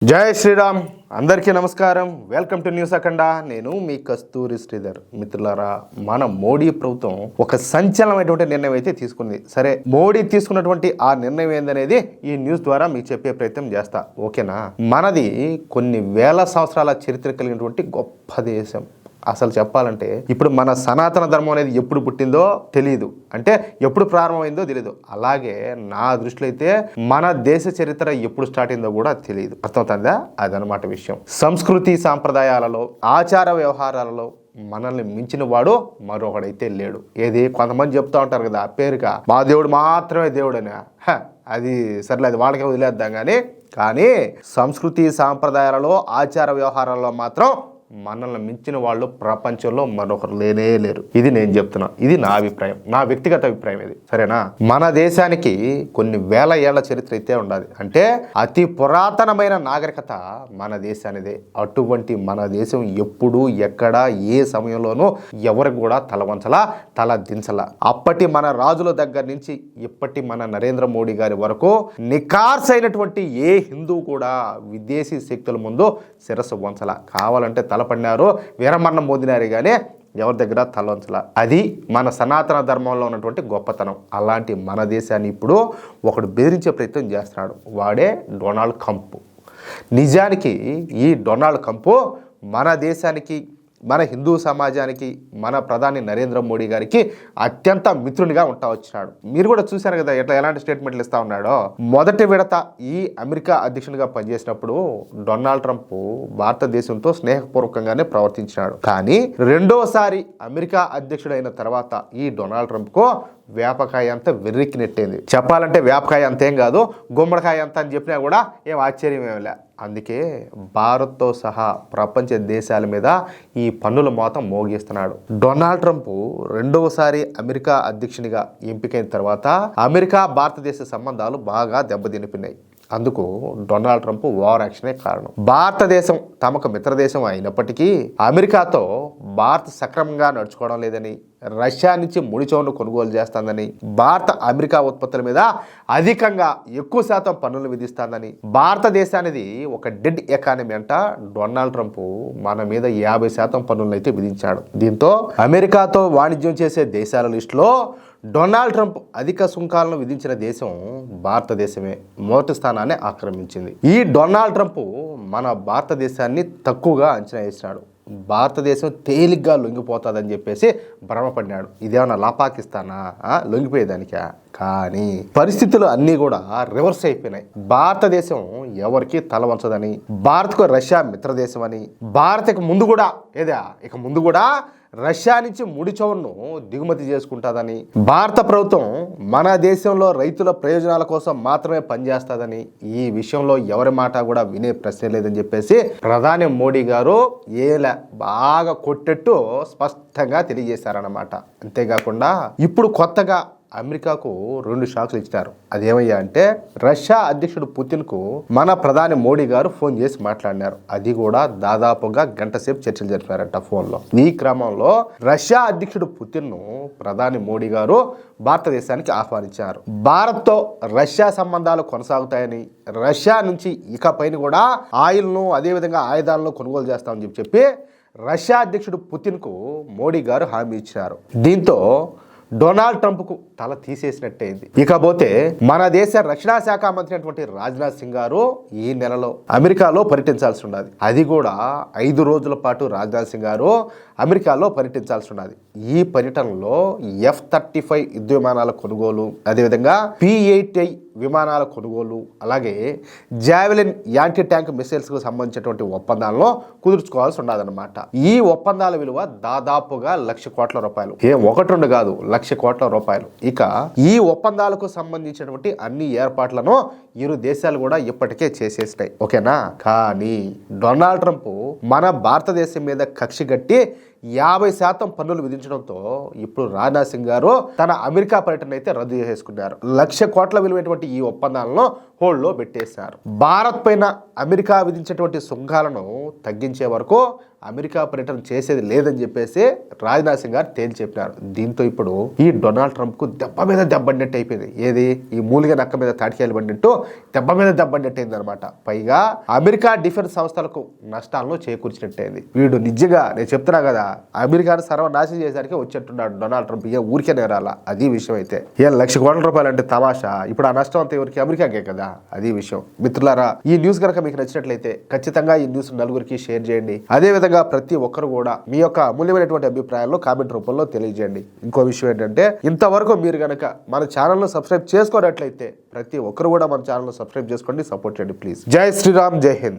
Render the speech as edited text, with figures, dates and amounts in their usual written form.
జై శ్రీరామ్. అందరికీ నమస్కారం. వెల్కమ్ టు న్యూస్ అఖండ. నేను మీ కస్తూరి శ్రీధర్. మిత్రులారా, మన మోడీ ప్రభుత్వం ఒక సంచలనమైనటువంటి నిర్ణయం అయితే తీసుకుంది. సరే, మోడీ తీసుకున్నటువంటి ఆ నిర్ణయం ఏందనేది ఈ న్యూస్ ద్వారా మీకు చెప్పే ప్రయత్నం చేస్తా. ఓకేనా? మనది కొన్ని వేల సంవత్సరాల చరిత్ర కలిగినటువంటి గొప్ప దేశం. అసలు చెప్పాలంటే ఇప్పుడు మన సనాతన ధర్మం అనేది ఎప్పుడు పుట్టిందో తెలియదు, అంటే ఎప్పుడు ప్రారంభమైందో తెలియదు. అలాగే నా దృష్టిలో అయితే మన దేశ చరిత్ర ఎప్పుడు స్టార్ట్ అయిందో కూడా తెలియదు. అర్థమవుతుందా? అదనమాట విషయం. సంస్కృతి సాంప్రదాయాలలో, ఆచార వ్యవహారాలలో మనల్ని మించిన వాడు మరొకడైతే లేడు. ఏది కొంతమంది చెప్తా ఉంటారు కదా, పేరుగా మా దేవుడు మాత్రమే దేవుడు అని. అది సర్లే, అది వాళ్ళకే వదిలేద్దాం. కానీ సంస్కృతి సాంప్రదాయాలలో, ఆచార వ్యవహారాలలో మాత్రం మనల్ని మించిన వాళ్ళు ప్రపంచంలో మరొకరు లేనే లేరు. ఇది నేను చెప్తున్నా. ఇది నా అభిప్రాయం, నా వ్యక్తిగత అభిప్రాయం ఇది. సరేనా? మన దేశానికి కొన్ని వేల ఏళ్ల చరిత్ర అయితే ఉండాలి. అంటే అతి పురాతనమైన నాగరికత మన దేశానిదే. అటువంటి మన దేశం ఎప్పుడు, ఎక్కడ, ఏ సమయంలోనూ ఎవరికి కూడా తల వంచలా, తల దించలా. అప్పటి మన రాజుల దగ్గర నుంచి ఇప్పటి మన నరేంద్ర మోడీ గారి వరకు నికార్సైనటువంటి ఏ హిందూ కూడా విదేశీ శక్తుల ముందు శిరస్సు వంచలా. కావాలంటే తలపడినారు, వీరమరణం పొందినారు, కానీ ఎవరి దగ్గర తలవంచలా. అది మన సనాతన ధర్మంలో ఉన్నటువంటి గొప్పతనం. అలాంటి మన దేశాన్ని ఇప్పుడు ఒకడు బెదిరించే ప్రయత్నం చేస్తున్నాడు. వాడే డొనాల్డ్ ట్రంప్. నిజానికి ఈ డొనాల్డ్ ట్రంప్ మన దేశానికి, మన హిందూ సమాజానికి, మన ప్రధాని నరేంద్ర మోడీ గారికి అత్యంత మిత్రునిగా ఉంటా వచ్చినాడు. మీరు కూడా చూశారు కదా ఎలాంటి స్టేట్మెంట్లు ఇస్తా ఉన్నాడో. మొదటి విడత ఈ అమెరికా అధ్యక్షునిగా పనిచేసినప్పుడు డొనాల్డ్ ట్రంప్ భారతదేశంతో స్నేహపూర్వకంగానే ప్రవర్తించినాడు. కానీ రెండోసారి అమెరికా అధ్యక్షుడైన తర్వాత ఈ డొనాల్డ్ ట్రంప్కు వేపకాయ అంతా వెర్రికి నెట్టేది. చెప్పాలంటే వేపకాయ అంతేం కాదు, గుమ్మడికాయ అంత అని చెప్పినా కూడా ఏం ఆశ్చర్యమేం లే. అందుకే భారత్తో సహా ప్రపంచ దేశాల మీద ఈ పన్నుల మోతం మోగిస్తున్నాడు. డొనాల్డ్ ట్రంప్ రెండవసారి అమెరికా అధ్యక్షునిగా ఎంపికైన తర్వాత అమెరికా భారతదేశ సంబంధాలు బాగా దెబ్బతినిపినాయి. అందుకు డొనాల్డ్ ట్రంప్ ఓవర్ యాక్షనే కారణం. భారతదేశం తమకు మిత్రదేశం అయినప్పటికీ అమెరికాతో భారత్ సక్రమంగా నడుచుకోవడం లేదని, రష్యా నుంచి ముడి చమురును కొనుగోలు చేస్తుందని, భారత అమెరికా ఉత్పత్తుల మీద అధికంగా ఎక్కువ శాతం పన్నులు విధిస్తుందని, భారతదేశానికి ఒక డెడ్ ఎకానమీ అంట. డొనాల్డ్ ట్రంప్ మన మీద 50% పన్నులను అయితే విధించాడు. దీంతో అమెరికాతో వాణిజ్యం చేసే దేశాల లిస్టులో డొనాల్డ్ ట్రంప్ అధిక సుంకాలను విధించిన దేశం భారతదేశమే మొదటి స్థానాన్ని ఆక్రమించింది. ఈ డొనాల్డ్ ట్రంప్ మన భారతదేశాన్ని తక్కువగా అంచనా వేసినాడు. భారతదేశం తేలిగ్గా లొంగిపోతుందని చెప్పేసి భ్రమపడినాడు. ఇదేమన్నా పాకిస్తానా లొంగిపోయేదానికా? కానీ పరిస్థితులు అన్నీ కూడా రివర్స్ అయిపోయినాయి. భారతదేశం ఎవరికి తల వంచదని, భారత్కు రష్యా మిత్రదేశం అని, భారత్ ఇక ముందు కూడా రష్యా నుంచి ముడి చమురును దిగుమతి చేసుకుంటుందని, భారత ప్రభుత్వం మన దేశంలో రైతుల ప్రయోజనాల కోసం మాత్రమే పనిచేస్తుందని, ఈ విషయంలో ఎవరి మాట కూడా వినే ప్రశ్న లేదని చెప్పేసి ప్రధాని మోడీ గారు బాగా కొట్టేట్టు స్పష్టంగా తెలియజేశారన్నమాట. అంతేకాకుండా ఇప్పుడు కొత్తగా అమెరికాకు 2 షాకులు ఇచ్చినారు. అదేమయ్యా అంటే, రష్యా అధ్యక్షుడు పుతిన్కు మన ప్రధాని మోడీ గారు ఫోన్ చేసి మాట్లాడినారు. అది కూడా దాదాపుగా గంట సేపు చర్చలు జరిపారంట ఫోన్లో. ఈ క్రమంలో రష్యా అధ్యక్షుడు పుతిన్ను ప్రధాని మోడీ గారు భారతదేశానికి ఆహ్వానించారు. భారత్తో రష్యా సంబంధాలు కొనసాగుతాయని, రష్యా నుంచి ఇకపైన కూడా ఆయిల్ను, అదేవిధంగా ఆయుధాలను కొనుగోలు చేస్తామని చెప్పి రష్యా అధ్యక్షుడు పుతిన్కు మోడీ గారు హామీ ఇచ్చినారు. దీంతో డొనాల్డ్ ట్రంప్కు తల తీసేసినట్టయింది. ఇకపోతే మన దేశ రక్షణ శాఖ మంత్రి అయినటువంటి రాజ్నాథ్ సింగ్ గారు ఈ నెలలో అమెరికాలో పర్యటించాల్సి ఉన్నది. అది కూడా 5 రోజుల పాటు రాజ్నాథ్ సింగ్ గారు అమెరికాలో పర్యటించాల్సి ఉన్నది. ఈ పర్యటనలో F-35 యుద్ధ విమానాల కొనుగోలు, అదేవిధంగా P-8I విమానాల కొనుగోలు, అలాగే జావెలిన్ యాంటీ ట్యాంక్ మిసైల్స్ కు సంబంధించినటువంటి ఒప్పందాలను కుదుర్చుకోవాల్సి ఉన్నదన్నమాట. ఈ ఒప్పందాల విలువ దాదాపుగా 1,00,000 కోట్ల రూపాయలు. 1-2 కాదు, 1,00,000 కోట్ల రూపాయలు. ఇక ఈ ఒప్పందాలకు సంబంధించినటువంటి అన్ని ఏర్పాట్లను ఇరు దేశాలు కూడా ఇప్పటికే చేసేసినాయి. ఓకేనా? కానీ డొనాల్డ్ ట్రంప్ మన భారతదేశం మీద కక్ష గట్టి 50% పన్నులు విధించడంతో ఇప్పుడు రాజ్నాథ్ సింగ్ గారు తన అమెరికా పర్యటన అయితే రద్దు చేసుకున్నారు. 1,00,000 కోట్ల విలువైనటువంటి ఈ ఒప్పందాలను హోల్డ్లో పెట్టేశారు. భారత్ పైన అమెరికా విధించేటువంటి సుంకాలను తగ్గించే వరకు అమెరికా పర్యటన చేసేది లేదని చెప్పేసి రాజ్నాథ్ సింగ్ గారు తేల్చి చెప్పినారు. దీంతో ఇప్పుడు ఈ డొనాల్డ్ ట్రంప్ కు దెబ్బ మీద దెబ్బడినట్టు అయిపోయింది. ఏది ఈ మూలిగ నక్క మీద తాటికాయలు పడినట్టు దెబ్బ మీద దెబ్బడినట్టు అయింది అనమాట. పైగా అమెరికా డిఫెన్స్ సంస్థలకు నష్టాలను చేకూర్చినట్టయింది. వీడు నిజంగా నేను చెప్తున్నా కదా, అమెరికాను సర్వనాశనం చేసరికి వచ్చేట్టున్నాడు డొనాల్డ్ ట్రంప్. ఏ ఊరికే నేరాల అది విషయం. అయితే 1,00,000 కోట్ల రూపాయలు అంటే తమాషా. ఇప్పుడు ఆ నష్టం అంతా ఎవరికి? అమెరికాకే కదా. అది విషయం. మిత్రులారా, ఈ న్యూస్ కనుక మీకు నచ్చినట్లయితే ఖచ్చితంగా ఈ న్యూస్ నలుగురికి షేర్ చేయండి. అదేవిధంగా ప్రతి ఒక్కరు కూడా మీ యొక్క అమూల్యమైనటువంటి అభిప్రాయాల్లో కామెంట్ రూపంలో తెలియజేయండి. ఇంకో విషయం ఏంటంటే, ఇంతవరకు మీరు కనుక మన ఛానల్ను సబ్స్క్రైబ్ చేసుకోనట్లయితే ప్రతి ఒక్కరు కూడా మన ఛానల్ను సబ్స్క్రైబ్ చేసుకోండి, సపోర్ట్ చేయండి ప్లీజ్. జై శ్రీరామ్, జై హింద్.